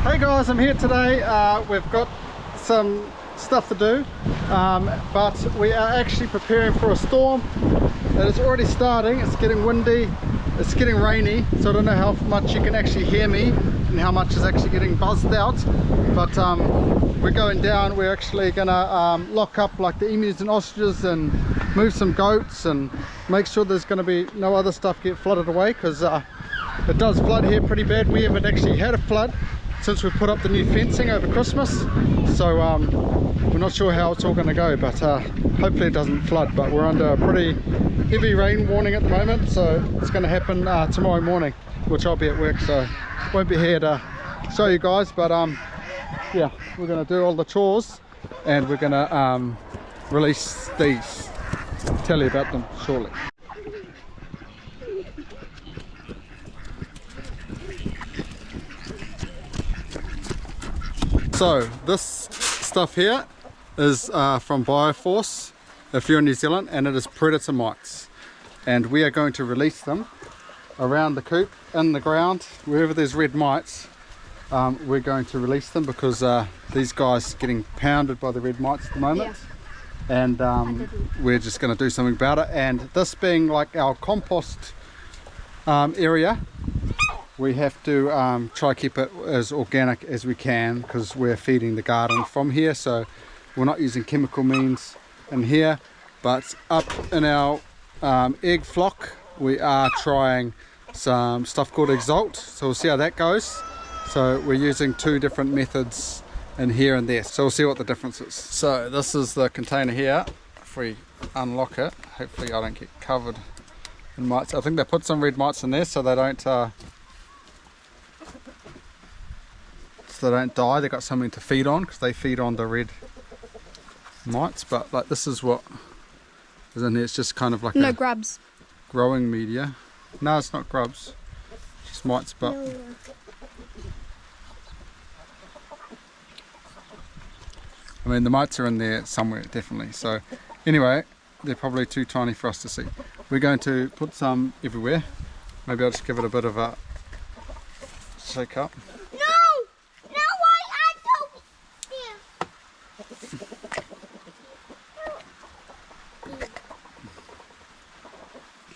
Hey guys, I'm here today. We've got some stuff to do, but we are actually preparing for a storm. It is already starting. It's getting windy, it's getting rainy, so I don't know how much you can actually hear me and how much is actually getting buzzed out, but we're going down. We're actually gonna lock up like the emus and ostriches and move some goats and make sure there's going to be no other stuff get flooded away, because it does flood here pretty bad. We haven't actually had a flood since we put up the new fencing over Christmas, so we're not sure how it's all going to go, but hopefully it doesn't flood. But we're under a pretty heavy rain warning at the moment, so it's going to happen tomorrow morning, which I'll be at work, so won't be here to show you guys. But yeah, we're going to do all the chores and we're going to release these. Tell you about them shortly. So this stuff here is from Bioforce if you're in New Zealand, and it is predator mites, and we are going to release them around the coop, in the ground, wherever there's red mites. We're going to release them because these guys are getting pounded by the red mites at the moment. Yeah. And we're just going to do something about it. And this being like our compost area, we have to try to keep it as organic as we can, because we're feeding the garden from here, so we're not using chemical means in here. But up in our egg flock, we are trying some stuff called Exalt, so we'll see how that goes. So we're using two different methods in here and there, so we'll see what the difference is. So this is the container here. If we unlock it, hopefully I don't get covered in mites. I think they put some red mites in there so they don't die. They've got something to feed on, because they feed on the red mites. But like, this is what is in here. It's just kind of like no grubs, growing media. No, it's not grubs, just mites. But no. I mean, the mites are in there somewhere, definitely. So anyway, they're probably too tiny for us to see. We're going to put some everywhere. Maybe I'll just give it a bit of a shake up.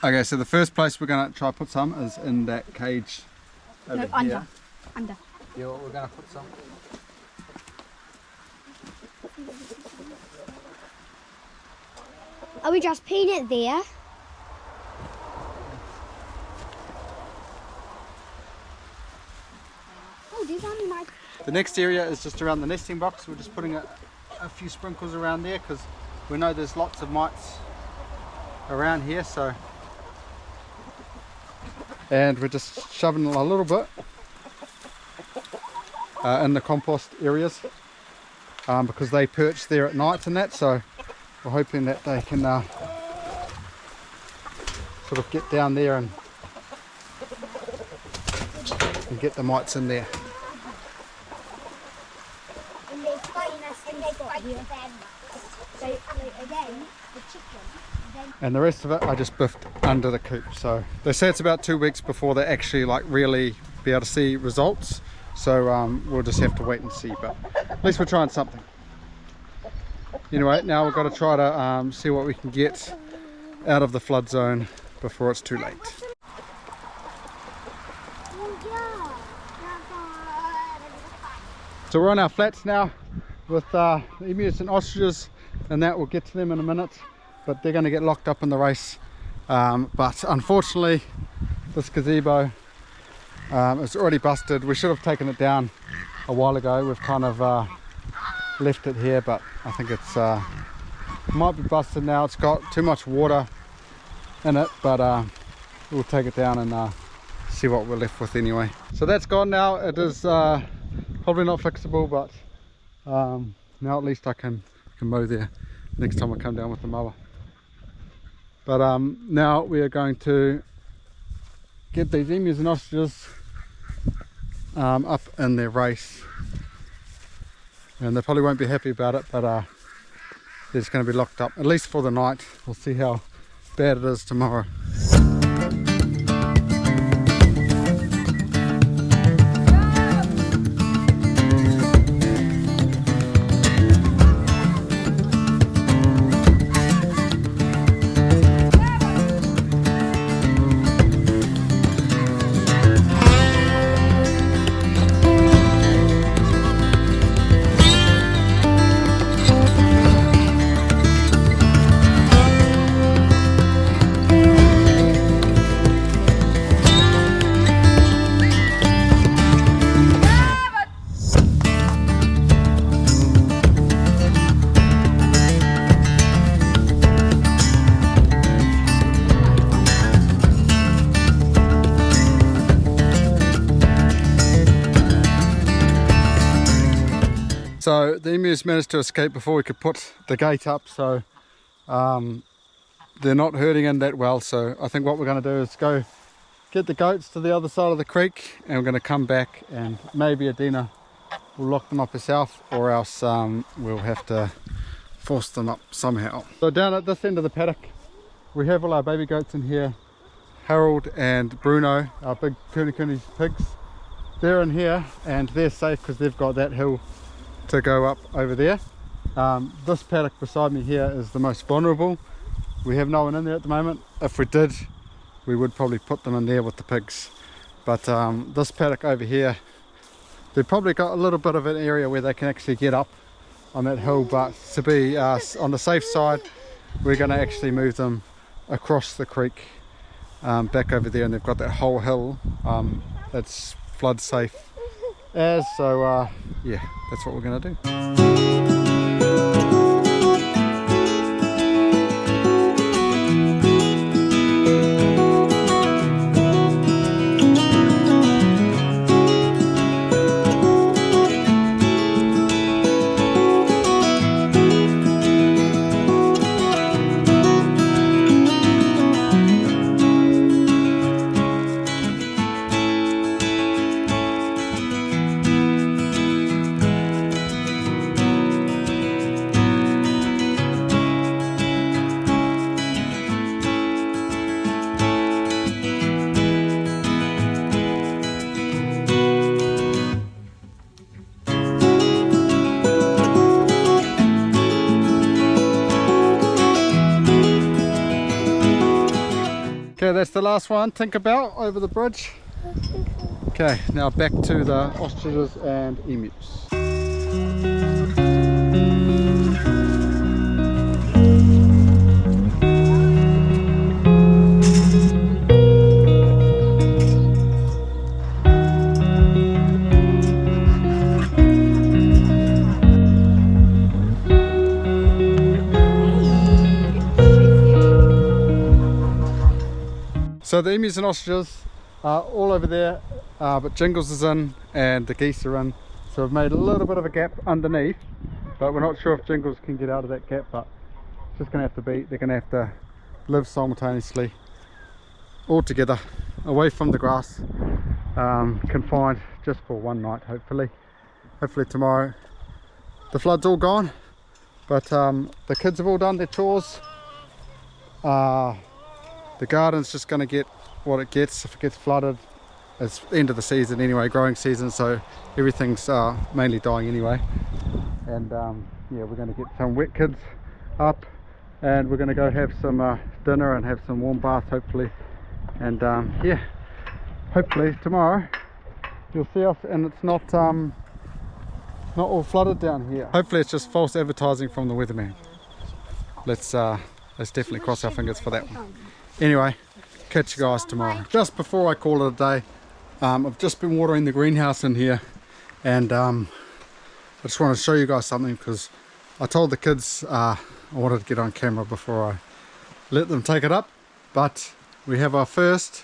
Okay, so the first place we're going to try to put some is in that cage over here. Under. Yeah, well, we're going to put some. Are we just putting it there? Oh, there's only like... The next area is just around the nesting box. We're just putting a few sprinkles around there, because we know there's lots of mites around here, so... And we're just shoving a little bit in the compost areas, because they perch there at night and that, so we're hoping that they can sort of get down there and get the mites in there. And the rest of it I just biffed under the coop. So they say it's about 2 weeks before they actually like really be able to see results, so we'll just have to wait and see, but at least we're trying something. Anyway, now we've got to try to see what we can get out of the flood zone before it's too late. So we're on our flats now with the emus and ostriches, and that we'll get to them in a minute, but they're going to get locked up in the race. But unfortunately this gazebo is already busted. We should have taken it down a while ago. We've kind of left it here, but I think it's might be busted now. It's got too much water in it, but we'll take it down and see what we're left with anyway. So that's gone now. It is probably not fixable, but now at least I can mow there next time I come down with the mower. But now we are going to get these emus and ostriches up in their race, and they probably won't be happy about it, but they're just going to be locked up, at least for the night. We'll see how bad it is tomorrow. So the emus managed to escape before we could put the gate up, so they're not herding in that well. So I think what we're going to do is go get the goats to the other side of the creek, and we're going to come back, and maybe Adina will lock them up herself, or else we'll have to force them up somehow. So down at this end of the paddock we have all our baby goats in here. Harold and Bruno, our big Kuni pigs, they're in here and they're safe because they've got that hill to go up over there. This paddock beside me here is the most vulnerable. We have no one in there at the moment. If we did, we would probably put them in there with the pigs. But this paddock over here, they've probably got a little bit of an area where they can actually get up on that hill, but to be on the safe side, we're going to actually move them across the creek back over there, and they've got that whole hill that's flood safe so yeah, that's what we're going to do. Okay, that's the last one, Tinkerbell, over the bridge. Okay, now back to the ostriches and emus. So the emus and ostriches are all over there, but Jingles is in and the geese are in. So we've made a little bit of a gap underneath, but we're not sure if Jingles can get out of that gap, but it's just going to have to be, they're going to have to live simultaneously, all together, away from the grass, confined just for one night hopefully. Hopefully tomorrow the flood's all gone, but the kids have all done their chores. The garden's just going to get what it gets. If it gets flooded, it's the end of the season anyway, growing season, so everything's mainly dying anyway. And yeah, we're going to get some wet kids up, and we're going to go have some dinner and have some warm baths hopefully. And yeah, hopefully tomorrow you'll see us and it's not all flooded down here. Hopefully it's just false advertising from the weatherman. Let's definitely cross our fingers for that one. Anyway, catch you guys tomorrow. Just before I call it a day, I've just been watering the greenhouse in here, and I just want to show you guys something, because I told the kids I wanted to get on camera before I let them take it up, but we have our first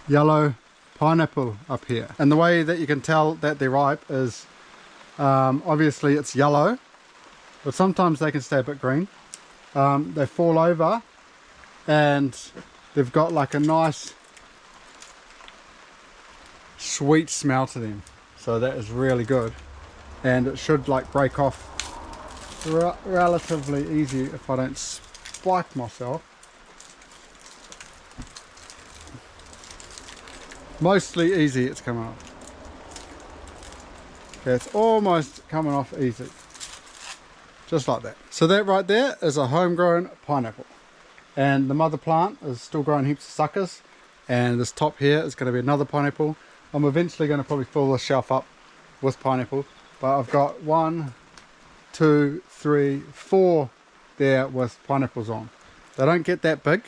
yellow pineapple up here. And the way that you can tell that they're ripe is obviously it's yellow, but sometimes they can stay a bit green. They fall over and they've got like a nice sweet smell to them, so that is really good, and it should like break off relatively easy if I don't spike myself. Mostly easy, it's coming off. Okay, it's almost coming off easy, just like that. So that right there is a homegrown pineapple, and the mother plant is still growing heaps of suckers, and this top here is going to be another pineapple. I'm eventually going to probably fill this shelf up with pineapple, but I've got 1, 2, 3, 4 there with pineapples on. They don't get that big,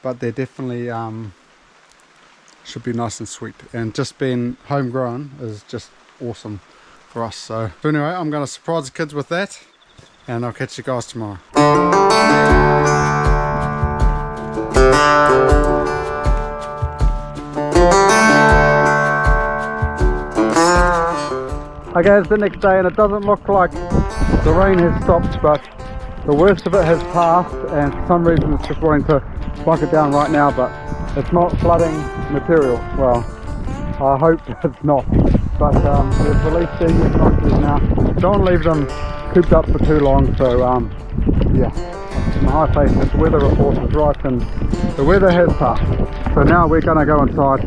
but they're definitely should be nice and sweet, and just being homegrown is just awesome for us. So anyway, I'm going to surprise the kids with that, and I'll catch you guys tomorrow. Okay, it's the next day and it doesn't look like the rain has stopped, but the worst of it has passed, and for some reason it's just wanting to bucket down right now, but it's not flooding material. Well, I hope it's not, but we've released the equinoxes now. Don't leave them cooped up for too long, so yeah, in my face this weather report is right and the weather has passed. So now we're going to go inside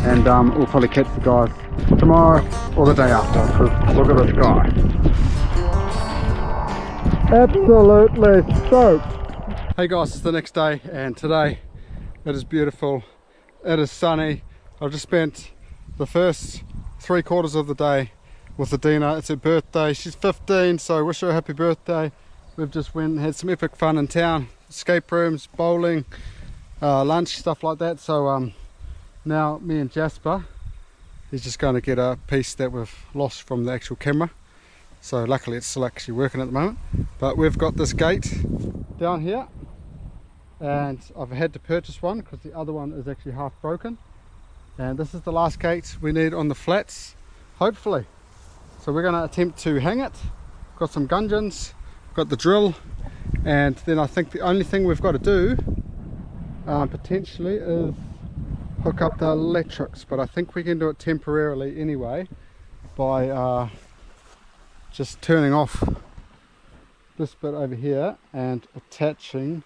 and we'll probably catch the guys tomorrow or the day after, because look at the sky. Absolutely stoked. Hey guys, it's the next day and today it is beautiful, it is sunny. I've just spent the first 3/4 of the day with Adina. It's her birthday, she's 15, so wish her a happy birthday. We've just went and had some epic fun in town, escape rooms, bowling, lunch, stuff like that. So now me and Jasper, he's just going to get a piece that we've lost from the actual camera. So luckily it's still actually working at the moment. But we've got this gate down here, and I've had to purchase one because the other one is actually half broken. And this is the last gate we need on the flats, hopefully. So we're going to attempt to hang it. Got some gungans, got the drill, and then I think the only thing we've got to do potentially is hook up the electrics, but I think we can do it temporarily anyway by just turning off this bit over here and attaching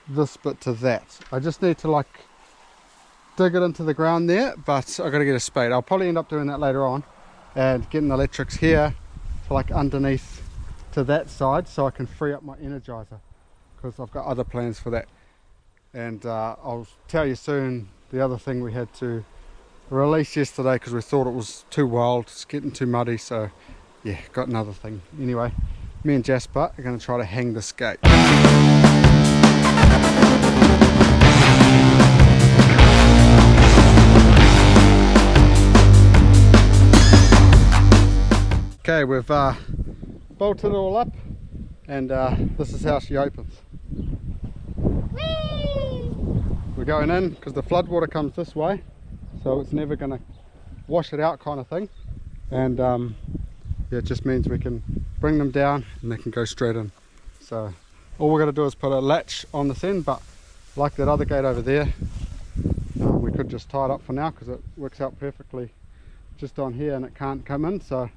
this bit to that. I just need to like dig it into the ground there, but I've got to get a spade. I'll probably end up doing that later on and getting the electrics here to like underneath to that side so I can free up my energizer, because I've got other plans for that. And I'll tell you soon the other thing we had to release yesterday because we thought it was too wild, it's getting too muddy, so yeah, got another thing. Anyway, me and Jasper are going to try to hang this gate. Okay, we've bolted it all up, and this is how she opens. Whee! We're going in because the flood water comes this way, so it's never going to wash it out kind of thing. And yeah, it just means we can bring them down and they can go straight in. So all we're going to do is put a latch on this end, but like that other gate over there, we could just tie it up for now because it works out perfectly just on here and it can't come in. So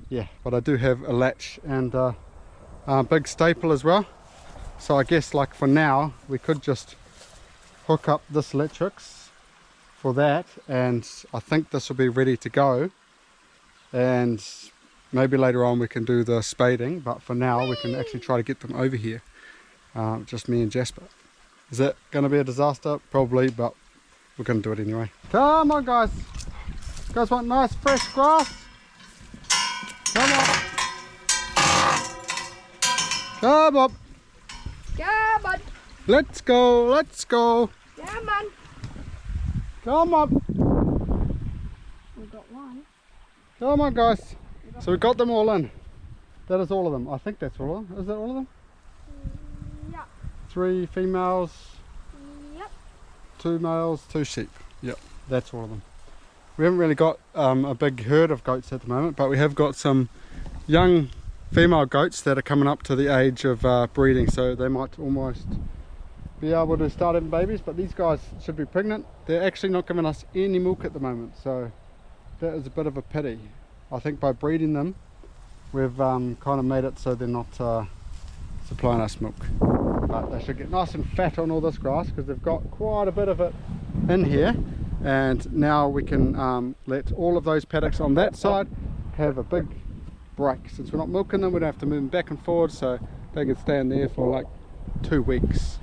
yeah, but I do have a latch and a big staple as well. So I guess like for now we could just hook up this electrics for that, and I think this will be ready to go, and maybe later on we can do the spading, but for now we can actually try to get them over here, just me and Jasper. Is that going to be a disaster? Probably, but we're going to do it anyway. Come on guys, you guys want nice fresh grass? Come on, come on, Come on. let's go, let's go. Come on. Come on. We got one. Come on guys. So we got them all in. That is all of them. I think that's all of them. Is that all of them? Yep. 3 females, Yep. 2 males, 2 sheep. Yep, that's all of them. We haven't really got a big herd of goats at the moment, but we have got some young female goats that are coming up to the age of breeding, so they might almost be able to start having babies, but these guys should be pregnant. They're actually not giving us any milk at the moment, so that is a bit of a pity. I think by breeding them we've kind of made it so they're not supplying us milk, but they should get nice and fat on all this grass because they've got quite a bit of it in here. And now we can let all of those paddocks on that side have a big break. Since we're not milking them, we don't have to move them back and forward, so they can stay in there for like 2 weeks.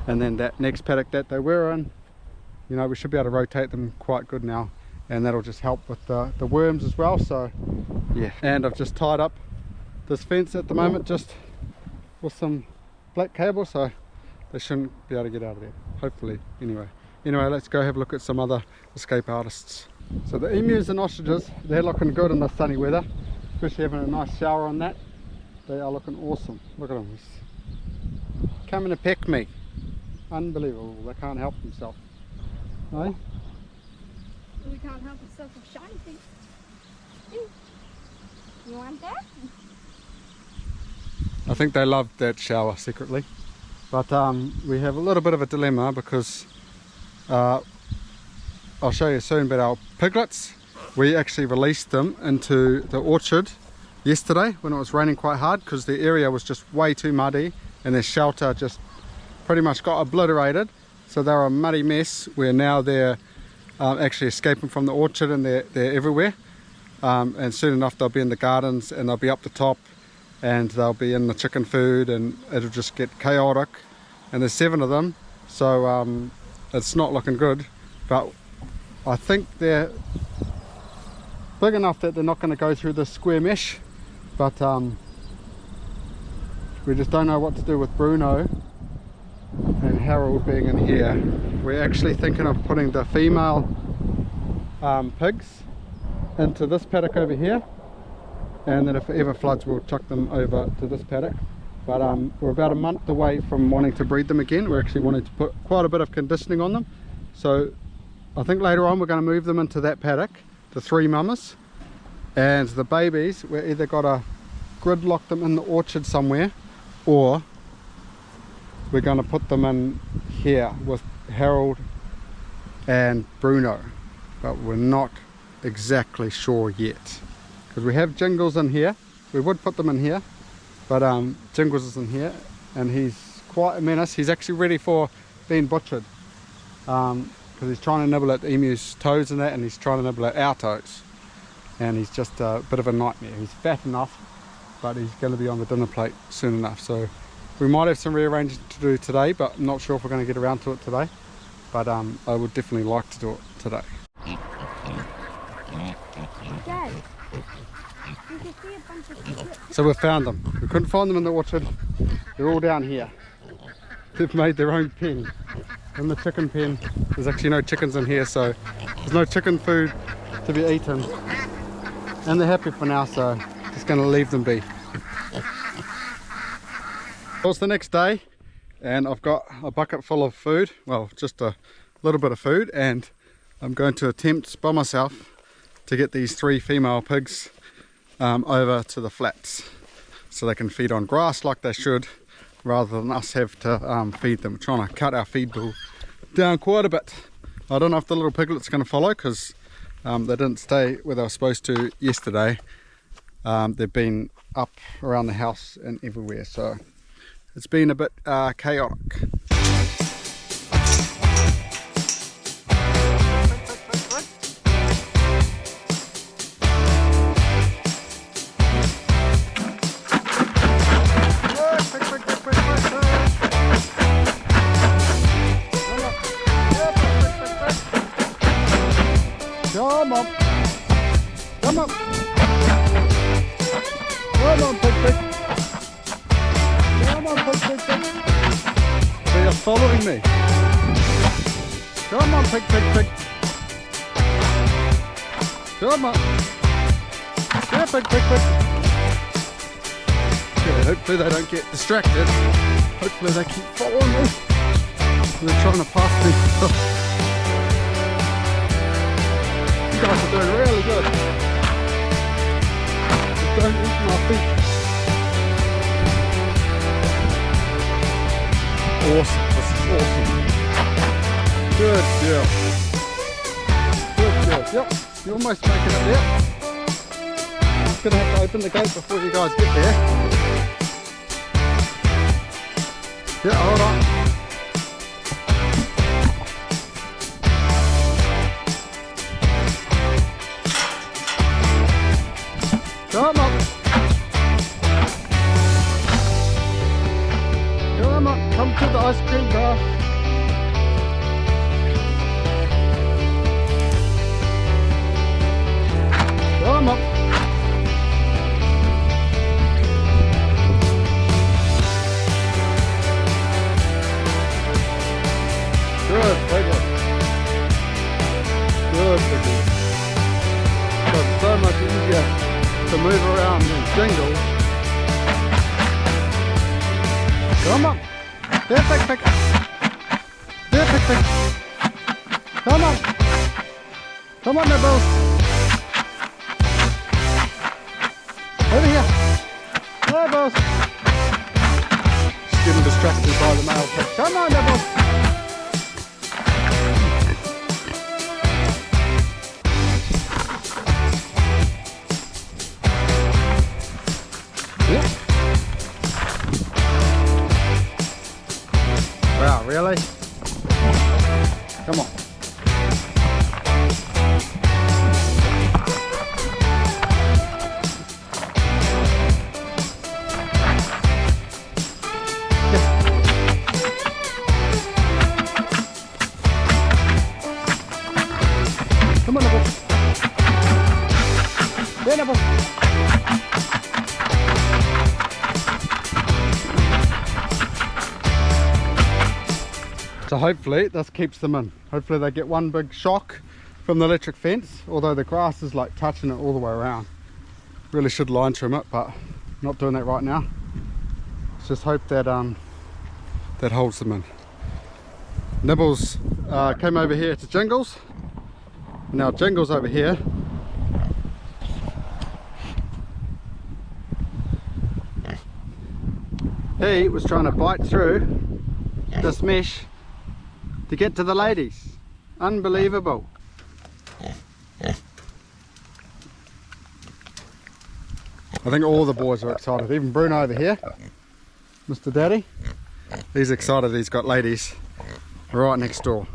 And then that next paddock that they were in, you know, we should be able to rotate them quite good now, and that'll just help with the worms as well. So yeah, and I've just tied up this fence at the moment just with some black cable, so they shouldn't be able to get out of there, hopefully. Anyway, let's go have a look at some other escape artists. So the emus and ostriches, they're looking good in the sunny weather, especially having a nice shower on that. They are looking awesome. Look at them, he's coming to peck me. Unbelievable, they can't help themselves. No? We can't help ourselves with shiny things. You want that? I think they love that shower secretly. But we have a little bit of a dilemma because I'll show you soon, but our piglets, we actually released them into the orchard yesterday when it was raining quite hard because the area was just way too muddy and their shelter just pretty much got obliterated. So they're a muddy mess where now they're actually escaping from the orchard and they're everywhere. And soon enough they'll be in the gardens and they'll be up the top and they'll be in the chicken food and it'll just get chaotic. And there's 7 of them, so it's not looking good. But I think they're big enough that they're not going to go through this square mesh. But we just don't know what to do with Bruno and Harold being in here. We're actually thinking of putting the female pigs into this paddock over here, and then if it ever floods we'll chuck them over to this paddock. But we're about a month away from wanting to breed them again. We're actually wanting to put quite a bit of conditioning on them, so I think later on we're going to move them into that paddock, the 3 mamas, and the babies we're either got to gridlock them in the orchard somewhere, or we're going to put them in here with Harold and Bruno, but we're not exactly sure yet because we have Jingles in here. We would put them in here, but Jingles is in here and he's quite a menace. He's actually ready for being butchered because he's trying to nibble at the emu's toes and that, and he's trying to nibble at our toes, and he's just a bit of a nightmare. He's fat enough, but he's going to be on the dinner plate soon enough, so we might have some rearranging to do today, but I'm not sure if we're going to get around to it today. But I would definitely like to do it today. Dad, you can see a bunch of piglets. So we found them. We couldn't find them in the orchard. They're all down here. They've made their own pen. In the chicken pen, there's actually no chickens in here, so there's no chicken food to be eaten. And they're happy for now, so just going to leave them be. It's the next day and I've got a bucket full of food, well, just a little bit of food, and I'm going to attempt by myself to get these 3 female pigs over to the flats so they can feed on grass like they should, rather than us have to feed them. We're trying to cut our feed bill down quite a bit. I don't know if the little piglet's going to follow because they didn't stay where they were supposed to yesterday. They've been up around the house and everywhere, so it's been a bit chaotic. Come on! Come on! Come on, pig, pig! Come on, pig, pig, pig! They are following me. Come on, pig, pig, pig! Come on! Yeah, pig, pig, pig! Okay, hopefully they don't get distracted. Hopefully they keep following me. They're trying to pass me. You guys are doing really good. Just don't eat my feet. Awesome, this is awesome. Good girl. Good girl. Yep, you're almost making it there. I'm just going to have to open the gate before you guys get there. Yeah, hold on. Come on. Come on, come to the ice cream bar. Come on. Good, very good. Good, baby. It's so much easier to move around and jingle. Come on. There, pick, pick. There, pick, pick. Come on. Come on, Nibbles. Nibbles! She's getting distracted by the male pig. Come on, Nibbles! Yep. Wow, really? Come on. Come on, Nibble. There, Nibble. So hopefully this keeps them in. Hopefully they get one big shock from the electric fence, although the grass is like touching it all the way around. Really should line trim it, but not doing that right now. Let's just hope that that holds them in. Nibbles came over here to Jingles. Now Jingles over here. He was trying to bite through this mesh to get to the ladies. Unbelievable. I think all the boys are excited, even Bruno over here, Mr. Daddy. He's excited he's got ladies right next door.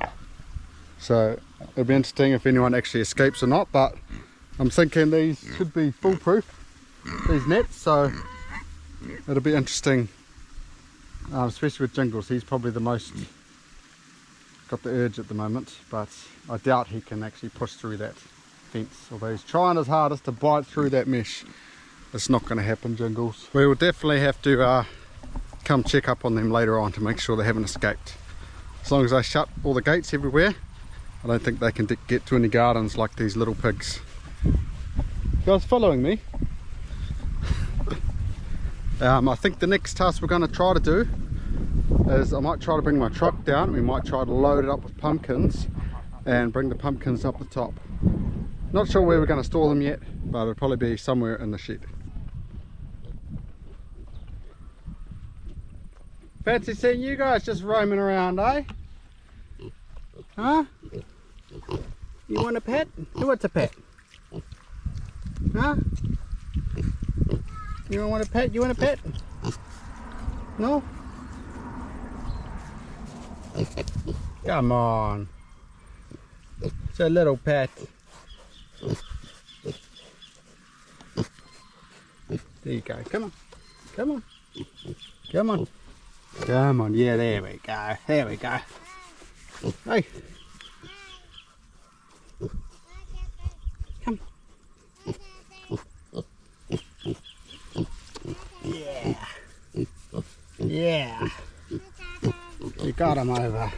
So it'll be interesting if anyone actually escapes or not, but I'm thinking these should be foolproof, these nets, so it'll be interesting, especially with Jingles. He's probably the most got the urge at the moment, but I doubt he can actually push through that fence, although he's trying his hardest to bite through that mesh. It's not going to happen, Jingles. We will definitely have to come check up on them later on to make sure they haven't escaped. As long as I shut all the gates everywhere, I don't think they can get to any gardens like these little pigs. You guys following me? I think the next task we're going to try to do is I might try to bring my truck down. We might try to load it up with pumpkins and bring the pumpkins up the top. Not sure where we're going to store them yet, but it'll probably be somewhere in the shed. Fancy seeing you guys just roaming around, eh? Huh? You want a pet? Who wants a pet? Huh? You don't want a pet? You want a pet? No? Come on. It's a little pet. There you go. Come on. Come on. Come on. Come on. Yeah, there we go. There we go. Hey. Come. Yeah. Yeah. You got him over.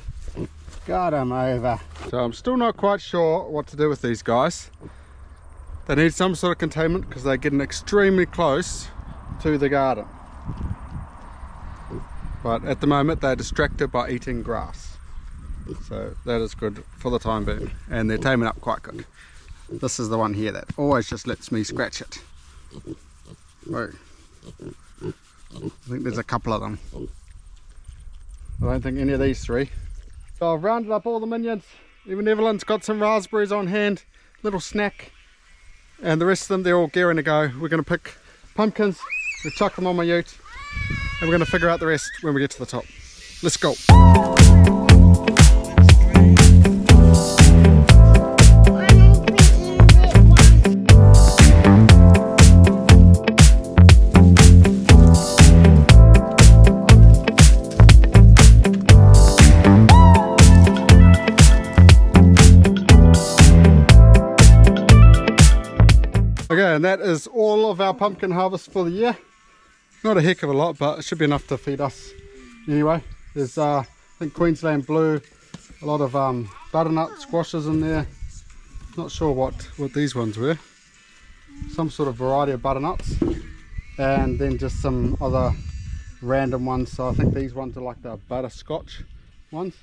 Got him over. So I'm still not quite sure what to do with these guys. They need some sort of containment because they're getting extremely close to the garden. But at the moment they're distracted by eating grass. So that is good for the time being. And they're taming up quite good. This is the one here that always just lets me scratch it. Whoa. I think there's a couple of them. I don't think any of these three. So I've rounded up all the minions. Even Evelyn's got some raspberries on hand, little snack. And the rest of them, they're all gearing to go. We're going to pick pumpkins, we'll chuck them on my ute, and we're going to figure out the rest when we get to the top. Let's go. Okay, and that is all of our pumpkin harvest for the year. Not a heck of a lot, but it should be enough to feed us anyway. There's I think Queensland blue, a lot of butternut squashes in there. Not sure what these ones were. Some sort of variety of butternuts, and then just some other random ones. So I think these ones are like the butterscotch ones.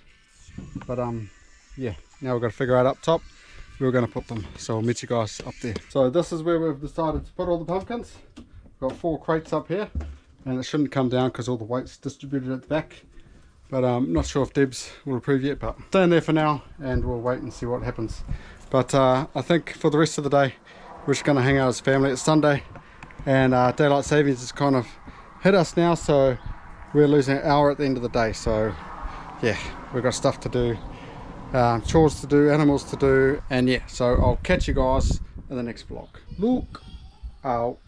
But yeah, now we've got to figure out up top where we're going to put them, so I'll meet you guys up there. So this is where we've decided to put all the pumpkins. We've got 4 crates up here. and it shouldn't come down because all the weight's distributed at the back. But I'm not sure if Debs will approve yet, but stay in there for now and we'll wait and see what happens. But I think for the rest of the day we're just going to hang out as a family. It's Sunday and daylight savings has kind of hit us now, so we're losing an hour at the end of the day. So yeah, we've got stuff to do, chores to do, animals to do, and yeah, so I'll catch you guys in the next vlog. Look out.